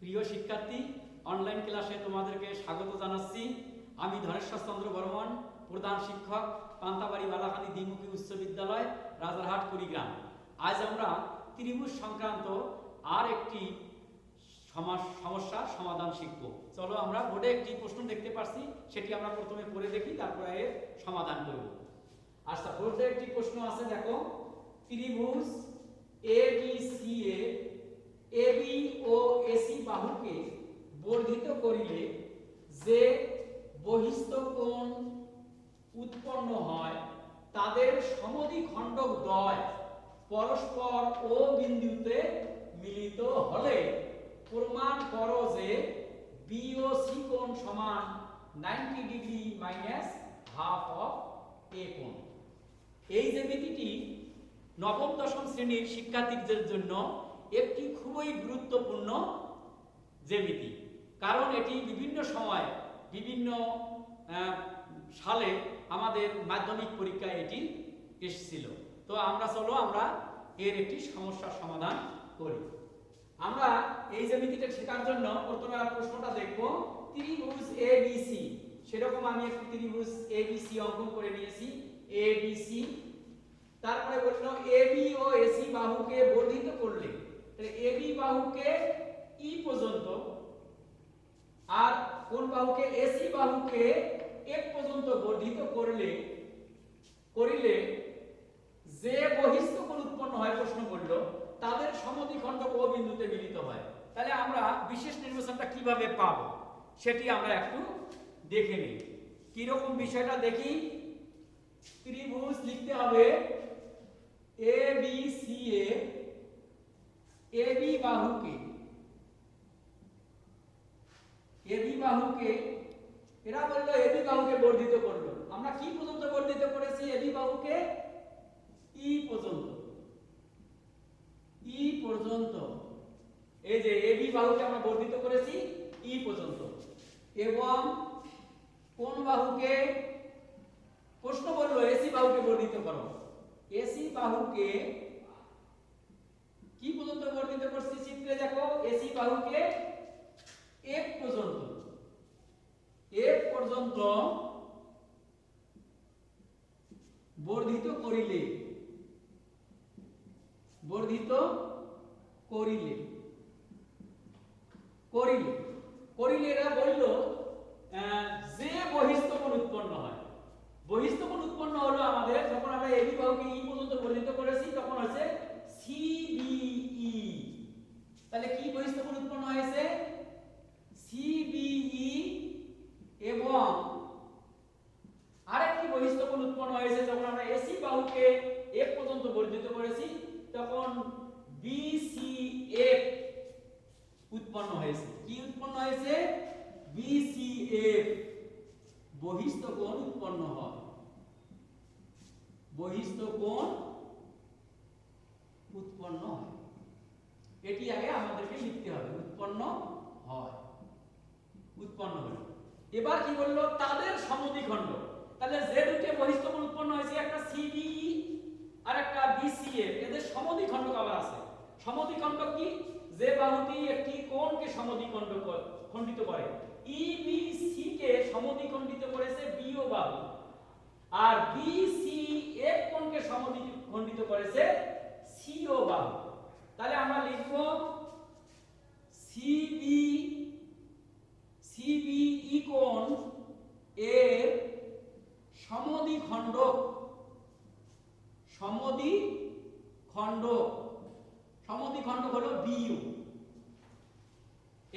প্রিয় শিক্ষার্থী, অনলাইন ক্লাসে তোমাদেরকে স্বাগত জানাচ্ছি। আমি ধনেশ্বর চন্দ্র বর্মন, প্রধান শিক্ষক, পান্তাবাড়ি বালাখালী দ্বিমুখী উচ্চ বিদ্যালয়, রাজারহাট, কুড়িগ্রাম। আজ আমরা ত্রিভুজ সংক্রান্ত আর একটি সমস্যার সমাধান শিখব। চলো আমরা বোর্ডে একটি প্রশ্ন দেখতে পাচ্ছি, সেটি আমরা প্রথমে পড়ে দেখি, তারপরে এর সমাধান করব। আচ্ছা, বোর্ডে একটি প্রশ্ন আছে, দেখো। ত্রিভুজ ABC A AB O AC বাহুকে বর্ধিত করিলে যে বহিস্থ কোণ উৎপন্ন হয় তাদের সমদ্বিখণ্ডক দ্বয় পরস্পর ও বিন্দুতে মিলিত হলে প্রমাণ করো যে বি ও সি কোণ সমান 90 degree minus half of A কোণ। এই জ্যামিতিটি নবম দশম শ্রেণীর শিক্ষার্থীদের জন্য একটি খুবই গুরুত্বপূর্ণ জ্যামিতি, কারণ এটি বিভিন্ন সময় বিভিন্ন সালে আমাদের মাধ্যমিক পরীক্ষায় এটি এসেছিল। তো আমরা এর একটি সমস্যার সমাধান করি। আমরা এই জ্যামিতিটা শেখার জন্য প্রথমে প্রশ্নটা দেখব। ত্রিভুজ এবিসি, সেরকম আমি একটি ত্রিভুজ এবিসি অঙ্কন করে নিয়েছি। এবিসি, তারপরে বললো এবি ও এসি বাহুকে বর্ধিত করলে, তাহলে এবি বাহুকে ই পর্যন্ত আর কোন বাহুকে এসি বাহুকে এক পর্যন্ত বর্ধিত করিলে যে বহিস্থ কোণ উৎপন্ন হয়, প্রশ্ন করলো তাদের সমদ্বিখণ্ডক ও বিন্দুতে মিলিত হয়। তাহলে আমরা বিশেষ নির্বাচনটা কিভাবে পাবো সেটি আমরা একটু দেখে নিই। কি রকম বিষয়টা দেখি। ত্রিভুজ লিখতে হবে এবিসি এ এবি বাহুকে এরা বললো এবি বাহুকে বর্ধিত করলো। আমরা কি পর্যন্ত বর্ধিত করেছি? এবি বাহুকে ই পর্যন্ত। এই যে এবি বাহুকে আমরা বর্ধিত করেছি ই পর্যন্ত। এবং কোন বাহুকে, প্রশ্ন বললো এসি বাহুকে বর্ধিত করো। এসি বাহুকে কি পর্যন্ত বর্ধিত করছি? চিত্রে দেখো, এসি বাহুকে এক পর্যন্ত বর্ধিত করিলে এরা বলল যে বহিস্থ কোণ উৎপন্ন হয়। বহিস্থ কোণ উৎপন্ন হলো আমাদের, যখন আমরা এবি বাহুকে ই পর্যন্ত বর্ধিত করেছি তখন হচ্ছে সিবিই। তাহলে কি বহিস্থ কোণ উৎপন্ন হয়েছে? সিবিই। এবং আরেকটি বহিস্থ কোণ উৎপন্ন হয়েছে যখন আমরা এসি বাহুকে এক পর্যন্ত বর্ধিত করেছি, তখন বিসিএফ উৎপন্ন হয়েছে। কি উৎপন্ন হয়েছে? বিসিএফ, বহিস্থ কোণ উৎপন্ন হয়। বহিস্থ কোণ উৎপন্ন হয়, এটি আগে আমাদেরকে লিখতে হবে। উৎপন্ন হয়, উৎপন্ন হলো। এবার কি বললো? তাদের সমদ্বিখণ্ডক। তাহলে যে দুটো বহিস্থ কোণ উৎপন্ন হয়েছে, একটা সিবিই আর একটা বিসিএফ, এদের সমদ্বিখণ্ডক আবার আছে। সমদ্বিখণ্ডক কি? যে বাহুটি একটি কোণকে সমদ্বিখণ্ডিত করে। ইবিসি কে সমদ্বিখণ্ডিত করেছে বিও বাহু, আর বিসিএফ কোণকে সমদ্বিখণ্ডিত করেছে সিও বাহু। তাহলে আমরা লিখব সিবিই কোণ এর সমদ্বিখণ্ডক হলো বিও।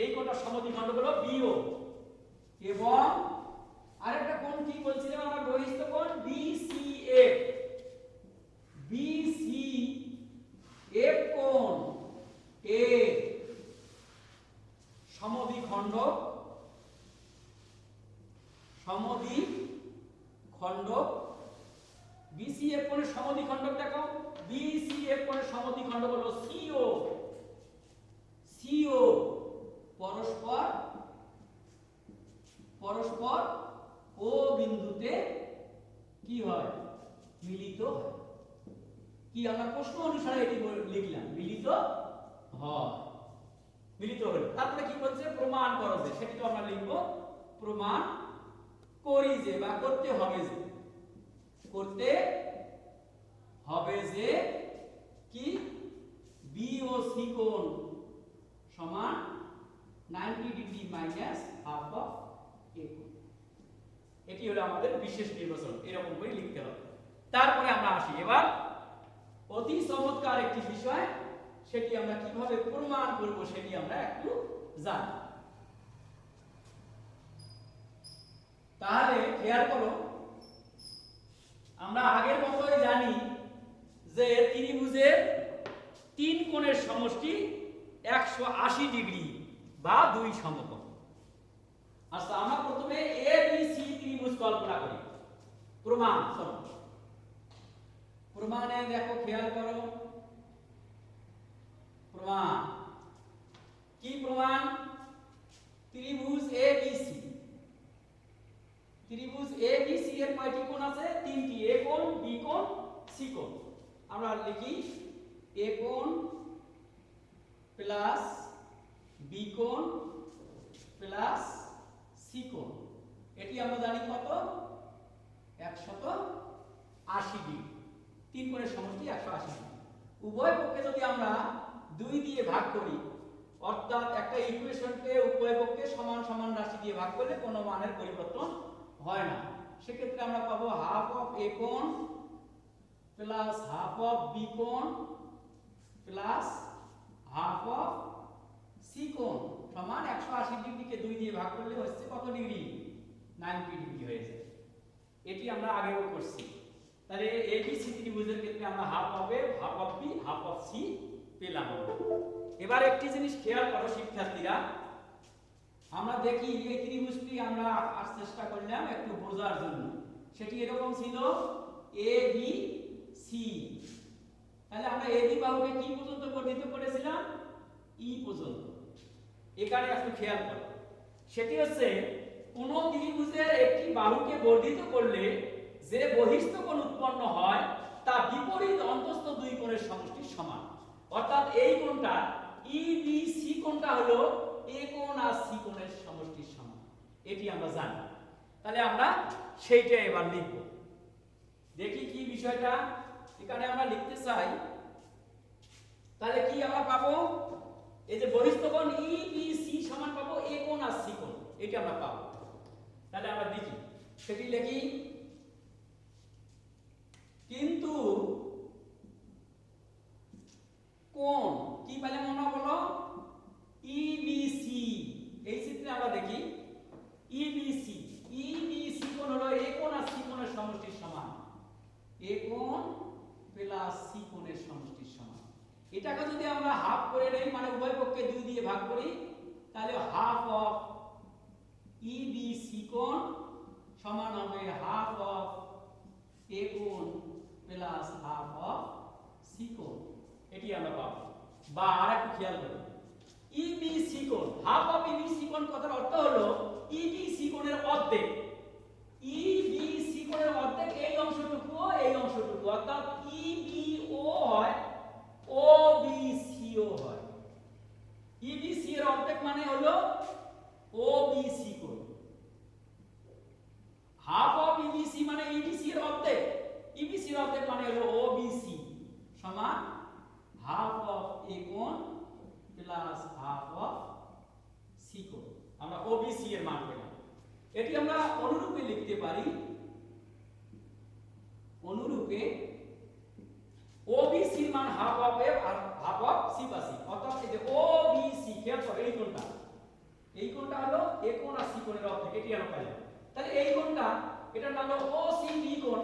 এই কোণটার সমদ্বিখণ্ডক হলো বিও। এবং আরেকটা কোণ কি বলছিলাম আমরা? বহিস্থ কোণ বিসিএফ কোণ এর সমদ্বিখণ্ডক বিসিএফ কোণের সমদ্বিখণ্ডক দেখো। বিসিএফ কোণের সমদ্বিখণ্ডক হলো সিও পরস্পর ও বিন্দুতে কি হয়? মিলিত হয়। কি আমরা প্রশ্ন অনুসারে এটি লিখলাম, মিলিত হয়। মিলিত হলো। তারপরে কি বলছে প্রমাণ করো যে, সেটি তো আমরা লিখব প্রমাণ করি যে বা করতে হবে যে, করতে হবে যে কি বি ও সি কোণ সমান 90 degree minus half of A কোণ। এটি হলো আমাদের বিশেষ নির্বাচন, এরকম করে লিখতে হবে। তারপরে আমরা আসি এবার অতি চমৎকার একটি বিষয়, সেটি আমরা কিভাবে প্রমাণ করব সেটি আমরা একটু জানি। তাহলে খেয়াল করো, আমরা আগের মতোই জানি যে ত্রিভুজের তিন কোণের সমষ্টি 180 ডিগ্রি বা দুই সমকোণ। আচ্ছা, আমরা প্রথমে এ বি সি ত্রিভুজ কল্পনা করি। প্রমাণ চলো, প্রমাণে দেখো খেয়াল করো, প্রমাণ কি? প্রমাণ ত্রিভুজ এ বি সি। ত্রিভুজ এ বি সি এর কয়টি কোণ আছে? তিনটি, এ কোণ, বি কোণ, সি কোণ। আমরা লিখি এ কোণ প্লাস বি কোণ প্লাস সি কোণ। এটি আমরা জানি কত? 180 ডিগ্রি। তিন কোণের সমষ্টি 180 ডিগ্রি। উভয় পক্ষে যদি আমরা 2 দিয়ে ভাগ করি, অর্থাৎ একটা ইকুয়েশনকে উভয় পক্ষে সমান সমান রাশি দিয়ে ভাগ করলে কোনো মানের পরিবর্তন হয় না। সেক্ষেত্রে আমরা পাবো হাফ অফ এ কোণ প্লাস হাফ অফ বি কোণ প্লাস হাফ অফ সি কোণ সমান 180 ডিগ্রিকে 2 দিয়ে ভাগ করলে হচ্ছে কত ডিগ্রি? 90 ডিগ্রি হয়ে যায়। এটি আমরা আগেও করছি। তাহলে এ বি সি ত্রিভুজের ক্ষেত্রে আমরা half of A, half of B, half of C পেলাম। এবার একটি জিনিস খেয়াল করো শিক্ষার্থীরা, আমরা দেখি এই ত্রিভুজটি আমরা আর চেষ্টা করলাম একটু বোঝার জন্য। সেটি এরকম ছিল এ বি সি। তাহলে আমরা এ বি বাহুকে কি পর্যন্ত বর্ধিত করেছিলাম? ই পর্যন্ত। এখানে একটু খেয়াল করো, সেটি হচ্ছে কোন ত্রিভুজের একটি বাহুকে বর্ধিত করলে যে বহিস্থ কোণ উৎপন্ন হয় তা বিপরীত অন্তস্থ দুই কোণের সমষ্টির সমান। অর্থাৎ এই কোণটা ই বি সি কোণটা হলো এ কোণ আর সি কোণের সমষ্টির সমান। এটি আমরা জানি। তাহলে আমরা সেইটা এবার লিখব। দেখি কি বিষয়টা এখানে আমরা লিখতে চাই। তাহলে কি আমরা পাবো? এই যে বহিস্থ কোণ ই বি সি সমান পাবো এ কোণ আর সি কোণ, এটা আমরা পাবো। তাহলে আমরা দেখি, সেটি লিখি। কিন্তু কোণ কি পেলাম আমরা? বলো ই বি সি। এই চিত্রে আমরা দেখি E B C. E B C কোণ হলো এ কোণ আর সি কোণের সমষ্টির সমান। এ কোণ প্লাস সি কোণের সমষ্টির সমান। এটাকে যদি আমরা হাফ করে নেই, মানে উভয় পক্ষে 2 দিয়ে ভাগ করি, তাহলে half of E B C কোণ সমান হবে হাফ অফ এ কোণ প্লাস হাফ অফ সি কোণ। এটি আমরা পাবো। বা আরেকটু খেয়াল করুন, ই বি সি কোণ, half of E B C কোণ কথার অর্থ হলো ই বি সি কোণের অর্ধেক। ই বি সি কোণের অর্ধেক এই অংশটুকু, এই অংশটুকু, অর্থাৎ ই বি ও হয়, ও বি সি ও হয়। ই বি সি এর অর্ধেক মানে হলো ও বি সি কোণ। Half of E B C মানে ই বি সি এর অর্ধেক, ই বি সি এর অর্ধেক মানে হলো ও বি সি সমান হাফ অফ এ কোণ প্লাস হাফ অফ সি কোণ। আমরা ও বি সি এর মান পেলাম। এটি আমরা অনুরূপে লিখতে পারি, অনুরূপে ও বি সি এর মান হাফ অফ এ আর half of C by C. অর্থাৎ এই যে ও বি সি, খেয়াল করো এই কোণটা, এই কোণটা হলো এ কোণ আর সি কোণের অর্ধেক। এটি আমরা পাইলাম। তাহলে এই কোণটা, এটার নাম হলো ও সি বি কোণ।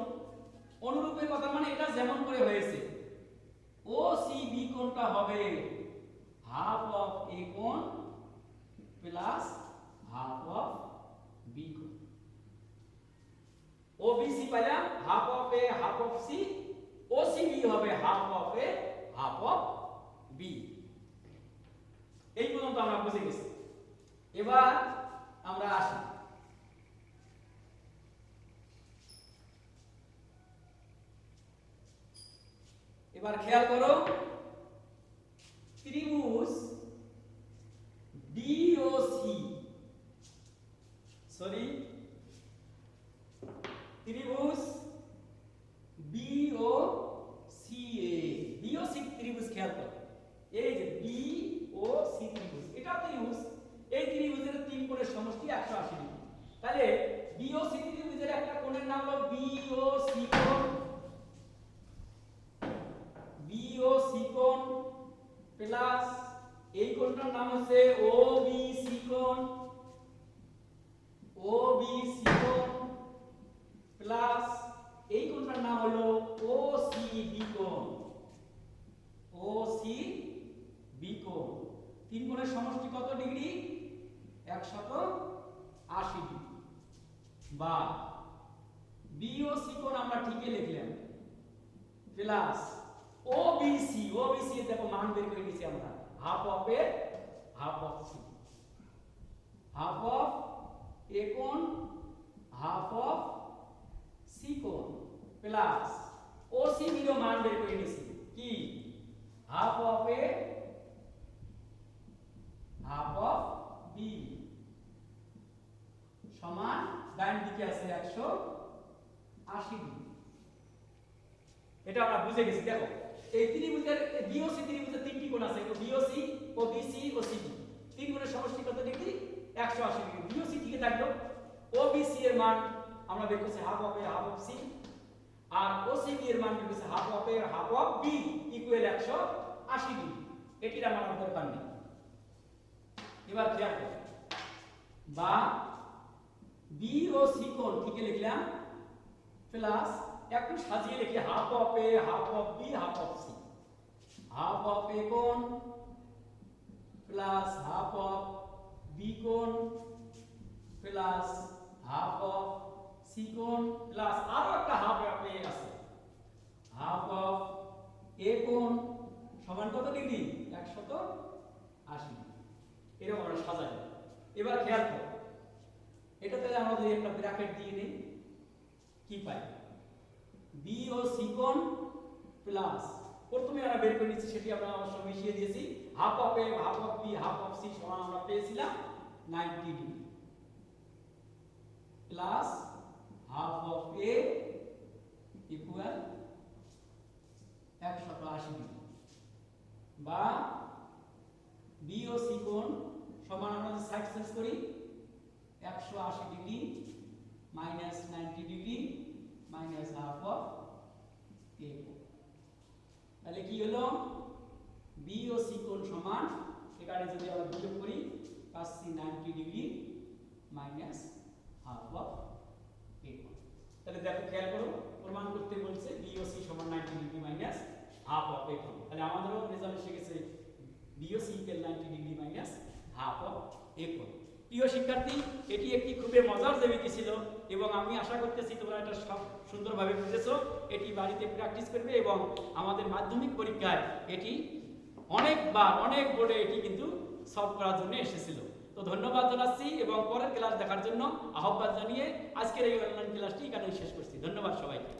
অনুরূপে কথা মানে এটা যেমন করে হয়েছে, ও সি বি কোণটা হবে হাফ অফ এ কোণ প্লাস হাফ অফ বি কোণ। ও বি সি পাইলাম half of A half of C, O C B হবে half of A half of B. এই পর্যন্ত আমরা বুঝে গেছি। এবার আমরা আসি, এবার খেয়াল করো ত্রিভুজ হচ্ছে ও বি সি কোণ, ও বি সি কোণ প্লাস এই কোণটার নাম হলো ও সি বি কোণ, ও সি বি কোণ। তিন কোণের সমষ্টি কত ডিগ্রি? 180 ডিগ্রি। বা বি ও সি কোণ আমরা ঠিকই লিখলাম plus O B C, O B C দেখো মান বের করে নিয়েছি আমরা, half of A half of C, half of A কোণ হাফ অফ সি কোণ প্লাস ও সি বি এর মান বের করে নিয়েছি কি, half of A half of B সমান ডান দিকে আছে 180 ডিগ্রি। এটা আমরা বুঝে গেছি। দেখো এই ত্রিভুজের বিওসি ত্রিভুজের তিনটি কোণ আছে, বিওসি ও বিসি ও সিবি, তিন কোণের সমষ্টি কত ডিগ্রি? 180 ডিগ্রি। বিওসি ঠিক থাকলো, ও বিসি এর মান আমরা বের করছি half of A half of C, আর ও সিবি এর মান বের করছি half of A half of B equal 180 degree. এটির আমার দরকার নেই। এবার খেয়াল করো, বা বি ও সি কোণ ঠিক লিখলাম প্লাস একটু সাজিয়ে লিখি half of A half of B half of C, half of A কোণ প্লাস হাফ অফ বি কোণ প্লাস হাফ অফ সি কোণ প্লাস আরো একটা হাফ অফ এ আছে, হাফ অফ এ কোণ সমান কত ডিগ্রি? 180 ডিগ্রি। এরকম আমরা সাজাই। এবার খেয়াল করো, এটাতে আমরা যদি একটা ব্র্যাকেট দিয়ে নেই কি পাই? বি ও সি কোণ প্লাস প্রথমে আমরা বের করে নিচ্ছি, সেটি আমরা অবশ্য মিশিয়ে দিয়েছি, half of A half of B half of C সমান আমরা পেয়েছিলাম 90 degree plus half of A equal 180 degree, বা বি ও সি কোণ সমান আমরা যদি সাইড চেঞ্জ করি 180 degree minus 90 degree minus half of A কোণ। তাহলে কি হলো? বি ও সি কোণ সমান, এখানে যদি আমরা বিয়োগ করি পাচ্ছি 90 degree minus half of A কোণ। তাহলে দেখো খেয়াল করো, প্রমাণ করতে বলছে বি ও সি সমান 90 degree minus half of A কোণ। তাহলে আমাদেরও রেজাল্ট এসে গেছে B O C equal 90 degree minus half of A কোণ। প্রিয় শিক্ষার্থী, এটি একটি খুবই মজার জ্যামিতি ছিল এবং আমি আশা করতেছি তোমরা এটা সব সুন্দরভাবে বুঝেছো। এটি বাড়িতে প্র্যাকটিস করবে এবং আমাদের মাধ্যমিক পরীক্ষায় এটি অনেকবার অনেক বোর্ডে এটি কিন্তু সলভ করার জন্য এসেছিল। তো ধন্যবাদ জানাচ্ছি এবং পরের ক্লাস দেখার জন্য আহ্বান জানিয়ে আজকের এই অনলাইন ক্লাসটি এখানেই শেষ করছি। ধন্যবাদ সবাইকে।